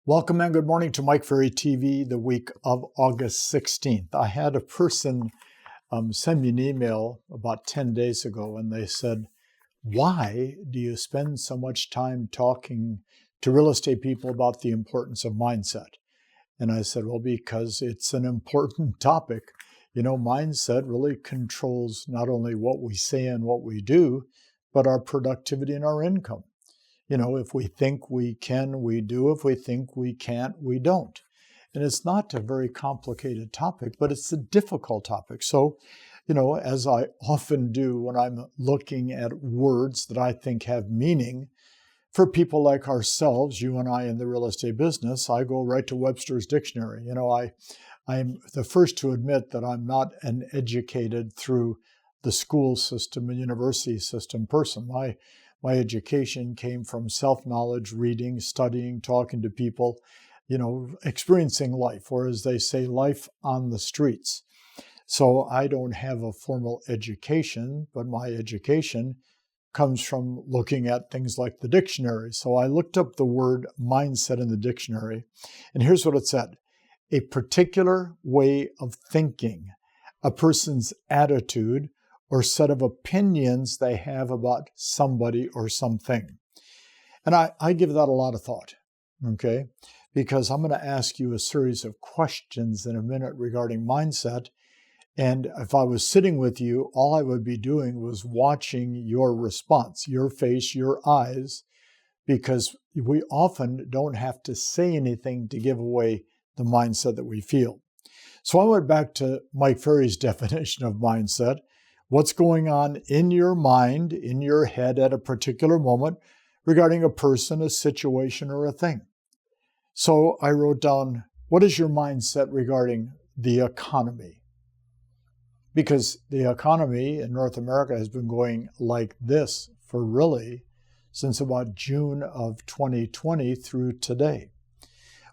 Welcome and good morning to Mike Ferry TV, the week of August 16th. I had a person send me an email about 10 days ago, and they said, why do you spend so much time talking to real estate people about the importance of mindset? And I said, well, because it's an important topic. You know, mindset really controls not only what we say and what we do, but our productivity and our income. You know, if we think we can, we do. If we think we can't, we don't. And it's not a very complicated topic, but it's a difficult topic. So, you know, as I often do when I'm looking at words that I think have meaning, for people like ourselves, you and I in the real estate business, I go right to Webster's dictionary. You know, I'm the first to admit that I'm not an educated through the school system and university system person. My education came from self-knowledge, reading, studying, talking to people, you know, experiencing life, or as they say, life on the streets. So I don't have a formal education, but my education comes from looking at things like the dictionary. So I looked up the word mindset in the dictionary, and here's what it said: a particular way of thinking, a person's attitude, or set of opinions they have about somebody or something. And I give that a lot of thought, okay? Because I'm going to ask you a series of questions in a minute regarding mindset. And if I was sitting with you, all I would be doing was watching your response, your face, your eyes, because we often don't have to say anything to give away the mindset that we feel. So I went back to Mike Ferry's definition of mindset. What's going on in your mind, in your head at a particular moment regarding a person, a situation, or a thing. So I wrote down, what is your mindset regarding the economy? Because the economy in North America has been going like this for really since about June of 2020 through today.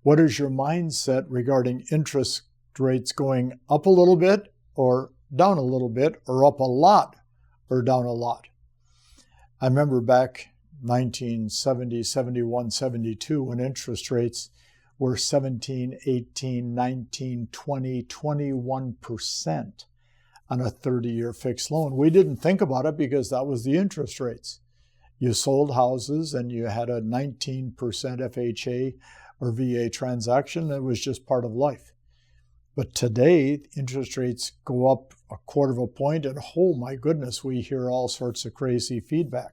What is your mindset regarding interest rates going up a little bit or down a little bit, or up a lot, or down a lot? I remember back 1970, 71, 72, when interest rates were 17, 18, 19, 20, 21% on a 30-year fixed loan. We didn't think about it because that was the interest rates. You sold houses and you had a 19% FHA or VA transaction. It was just part of life. But today, interest rates go up a quarter of a point, and oh my goodness, we hear all sorts of crazy feedback.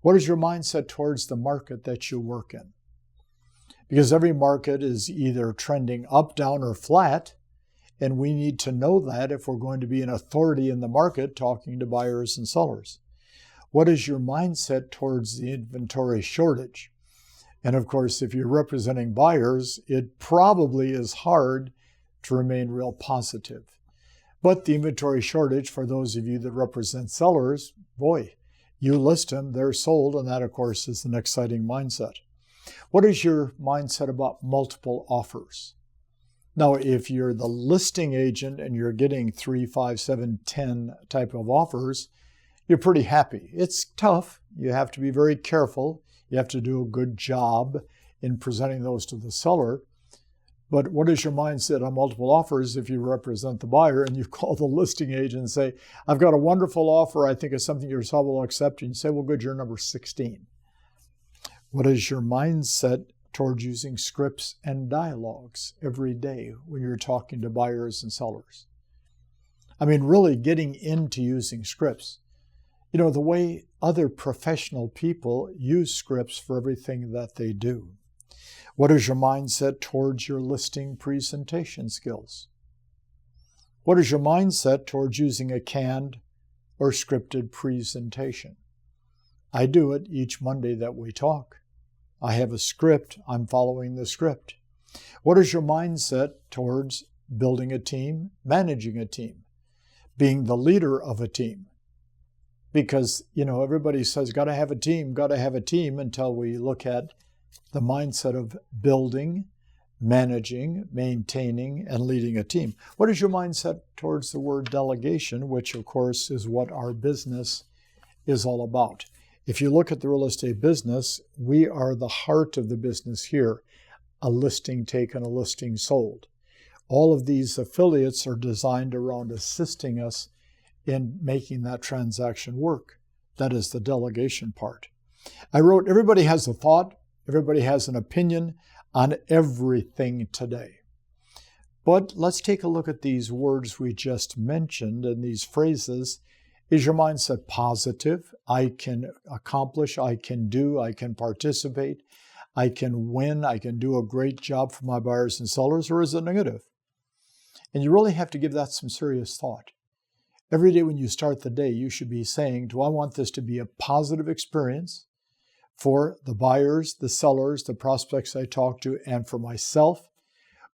What is your mindset towards the market that you work in? Because every market is either trending up, down, or flat, and we need to know that if we're going to be an authority in the market talking to buyers and sellers. What is your mindset towards the inventory shortage? And of course, if you're representing buyers, it probably is hard to remain real positive. But the inventory shortage, for those of you that represent sellers, boy, you list them, they're sold, and that, of course, is an exciting mindset. What is your mindset about multiple offers? Now, if you're the listing agent and you're getting 3, 5, 7, 10 type of offers, you're pretty happy. It's tough. You have to be very careful. You have to do a good job in presenting those to the seller. But what is your mindset on multiple offers if you represent the buyer and you call the listing agent and say, I've got a wonderful offer, I think it's something your seller will accept, and you say, well, good, you're number 16. What is your mindset towards using scripts and dialogues every day when you're talking to buyers and sellers? I mean, really getting into using scripts. You know, the way other professional people use scripts for everything that they do. What is your mindset towards your listing presentation skills? What is your mindset towards using a canned or scripted presentation? I do it each Monday that we talk. I have a script. I'm following the script. What is your mindset towards building a team, managing a team, being the leader of a team? Because, you know, everybody says, got to have a team, until we look at the mindset of building, managing, maintaining, and leading a team. What is your mindset towards the word delegation, which of course is what our business is all about? If you look at the real estate business, we are the heart of the business here. a listing taken, a listing sold. All of these affiliates are designed around assisting us in making that transaction work. That is the delegation part. I wrote, everybody has a thought, everybody has an opinion on everything today. But let's take a look at these words we just mentioned and these phrases. Is your mindset positive? I can accomplish, I can do, I can participate, I can win, I can do a great job for my buyers and sellers, or is it negative? And you really have to give that some serious thought. Every day when you start the day, you should be saying, do I want this to be a positive experience for the buyers, the sellers, the prospects I talk to, and for myself?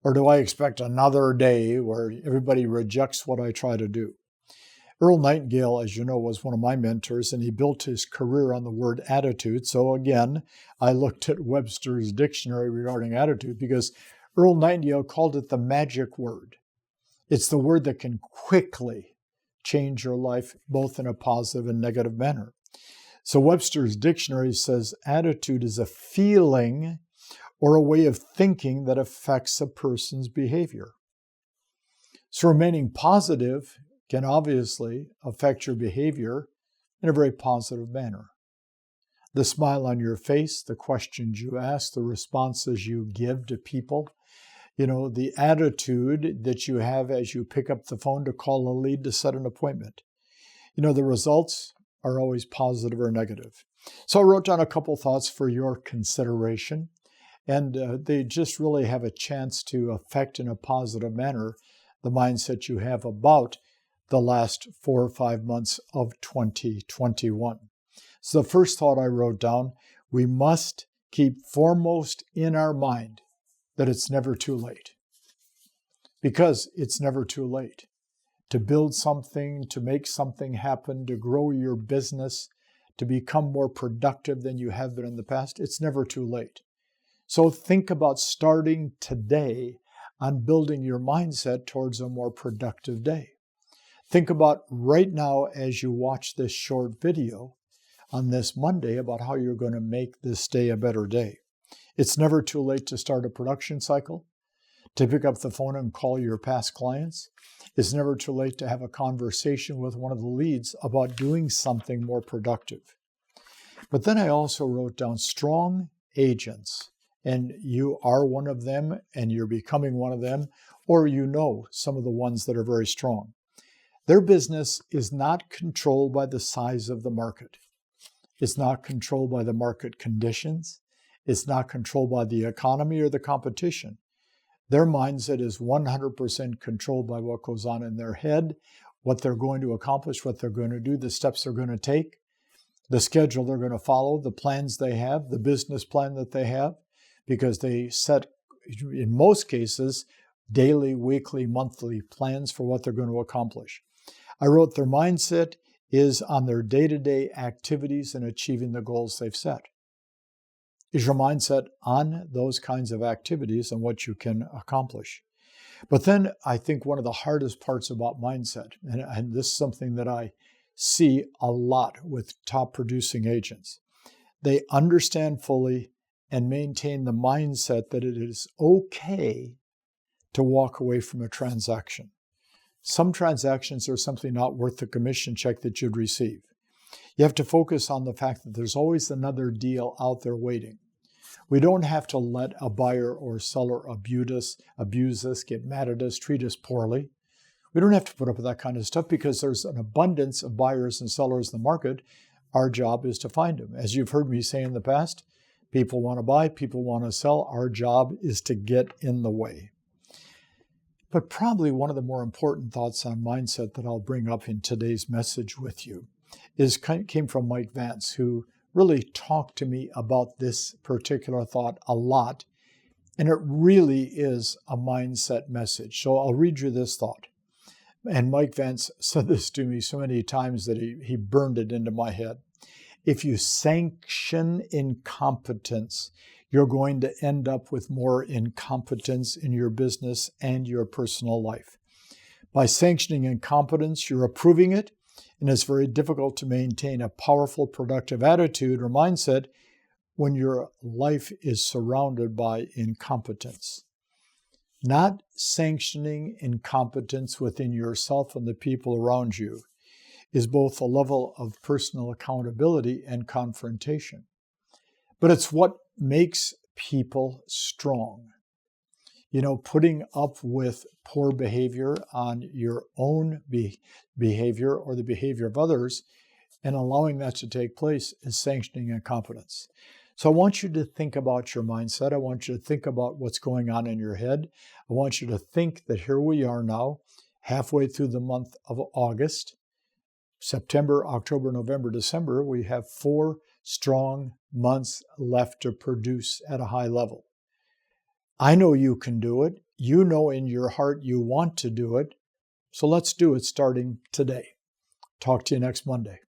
Or do I expect another day where everybody rejects what I try to do? Earl Nightingale, as you know, was one of my mentors, and he built his career on the word attitude. So again, I looked at Webster's dictionary regarding attitude because Earl Nightingale called it the magic word. It's the word that can quickly change your life, both in a positive and negative manner. So Webster's dictionary says attitude is a feeling or a way of thinking that affects a person's behavior. So remaining positive can obviously affect your behavior in a very positive manner. The smile on your face, the questions you ask, the responses you give to people, the attitude that you have as you pick up the phone to call a lead to set an appointment. The results are always positive or negative. So I wrote down a couple thoughts for your consideration, and they just really have a chance to affect in a positive manner the mindset you have about the last 4 or 5 months of 2021. So the first thought I wrote down, we must keep foremost in our mind that it's never too late. Because it's never too late to build something, to make something happen, to grow your business, to become more productive than you have been in the past. It's never too late. So think about starting today on building your mindset towards a more productive day. Think about right now as you watch this short video on this Monday about how you're going to make this day a better day. It's never too late to start a production cycle, to pick up the phone and call your past clients. It's never too late to have a conversation with one of the leads about doing something more productive. But then I also wrote down strong agents, and you are one of them, and you're becoming one of them, or some of the ones that are very strong. Their business is not controlled by the size of the market. It's not controlled by the market conditions. It's not controlled by the economy or the competition. Their mindset is 100% controlled by what goes on in their head, what they're going to accomplish, what they're going to do, the steps they're going to take, the schedule they're going to follow, the plans they have, the business plan that they have, because they set, in most cases, daily, weekly, monthly plans for what they're going to accomplish. I wrote their mindset is on their day-to-day activities and achieving the goals they've set. Is your mindset on those kinds of activities and what you can accomplish? But then I think one of the hardest parts about mindset, and this is something that I see a lot with top producing agents, they understand fully and maintain the mindset that it is okay to walk away from a transaction. Some transactions are simply not worth the commission check that you'd receive. You have to focus on the fact that there's always another deal out there waiting. We don't have to let a buyer or seller abuse us, get mad at us, treat us poorly. We don't have to put up with that kind of stuff because there's an abundance of buyers and sellers in the market. Our job is to find them. As you've heard me say in the past, people want to buy, people want to sell. Our job is to get in the way. But probably one of the more important thoughts on mindset that I'll bring up in today's message with you came from Mike Vance, who really talked to me about this particular thought a lot. And it really is a mindset message. So I'll read you this thought. And Mike Vance said this to me so many times that he burned it into my head. If you sanction incompetence, you're going to end up with more incompetence in your business and your personal life. By sanctioning incompetence, you're approving it, and it's very difficult to maintain a powerful, productive attitude or mindset when your life is surrounded by incompetence. Not sanctioning incompetence within yourself and the people around you is both a level of personal accountability and confrontation. But it's what makes people strong. Putting up with poor behavior on your own behavior or the behavior of others and allowing that to take place is sanctioning incompetence. So I want you to think about your mindset. I want you to think about what's going on in your head. I want you to think that here we are now, halfway through the month of August. September, October, November, December, we have 4 strong months left to produce at a high level. I know you can do it. You know in your heart you want to do it. So let's do it starting today. Talk to you next Monday.